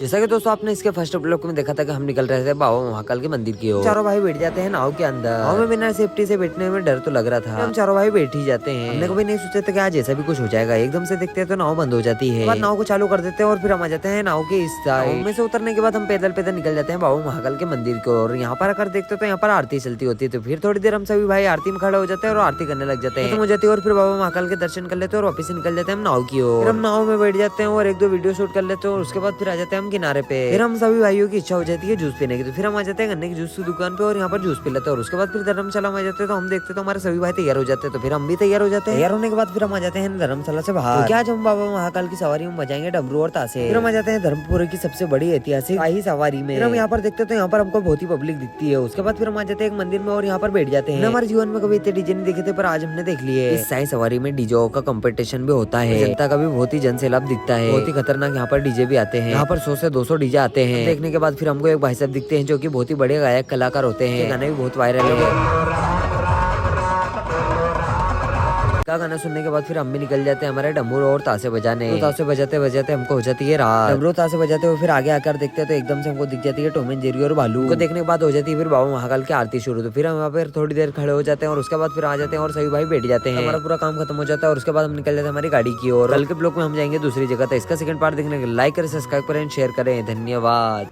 जैसा कि दोस्तों आपने इसके फर्स्ट ब्लॉग में देखा था कि हम निकल रहे थे बाबा महाकाल के मंदिर की ओर। चारों भाई बैठ जाते हैं नाव के अंदर। नाव में बिना सेफ्टी से बैठने में डर तो लग रहा था। हम चारों भाई बैठ ही जाते हैं। हमने कभी नहीं सोचा था कि आज ऐसा भी कुछ हो जाएगा। एकदम से देखते हैं तो नाव बंद हो जाती है। बाद नाव को चालू कर देते हैं और फिर हम आ जाते हैं नाव के इस साइड में से उतरने के बाद हम पैदल पैदल निकल जाते हैं बाबा महाकाल के मंदिर की ओर। यहाँ पर आकर देखते तो यहाँ पर आरती चलती होती है। तो फिर थोड़ी देर हम सभी भाई आरती में खड़े हो जाते हैं और आरती करने लग जाते हैं। हो जाती है और फिर बाबा महाकाल के दर्शन कर लेते हैं और वापस से निकल जाते हैं हम नाव की ओर। हम नाव में बैठ जाते हैं और एक दो वीडियो शूट कर लेते हैं और उसके बाद फिर आ जाते हैं हम किनारे पे। फिर हम सभी भाइयों की इच्छा हो जाती है जूस पीने की। तो फिर हम आ जाते हैं गन्ने की जूस की दुकान पे और यहाँ पर जूस पी लेते हैं। और उसके बाद फिर धर्मशाला में आ जाते हैं। तो हम देखते तो हमारे सभी भाई तैयार हो जाते हैं। तो फिर हम भी तैयार हो जाते हैं। तैयार होने के बाद फिर हम आ जाते हैं धर्मशाला से बाहर। क्या आज हम बाबा महाकाल की सवारी में बजाएंगे डमरू और तासे। फिर हम आ जाते हैं धर्मपुर की सबसे बड़ी ऐतिहासिक शाही सवारी में। फिर हम यहाँ पर देखते तो यहाँ पर हमको बहुत ही पब्लिक दिखती है। उसके बाद फिर हम आ जाते हैं एक मंदिर में और यहाँ पर बैठ जाते हैं। हमारे जीवन में कभी इतने डीजे नहीं देखे थे पर आज हमने देख लिए। इस शाही सवारी में डीजे का कंपटीशन भी होता है। जनता का भी बहुत ही जनसैलाब दिखता है। बहुत ही खतरनाक यहाँ पर डीजे भी आते हैं। यहाँ पर 100 से 200 डीजे आते हैं। देखने के बाद फिर हमको एक भाई साहब दिखते हैं जो कि बहुत ही बड़े गायक कलाकार होते हैं। गाने भी बहुत वायरल है। का गाना सुनने के बाद फिर हम भी निकल जाते हैं हमारे डमरू और तासे बजाने। तो तासे बजाते बजाते हमको हो जाती है रात। डमरू तासे बजाते हुए फिर आगे आकर देखते हैं तो एकदम से हमको दिख जाती है टॉम एंड जेरी और भालू। उनको देखने के बाद हो जाती है फिर बाबा महाकाल की आरती शुरू। तो फिर हम वहाँ पर थोड़ी देर खड़े हो जाते हैं और उसके बाद फिर आ जाते हैं और सभी भाई बैठ जाते हैं। हमारा पूरा काम खत्म हो जाता है और उसके बाद हम निकल जाते हैं हमारी गाड़ी की ओर। कल के ब्लॉग में हम जाएंगे दूसरी जगह। तो इसका सेकंड पार्ट देखने के लाइक करें, सब्सक्राइब करें, शेयर करें। धन्यवाद।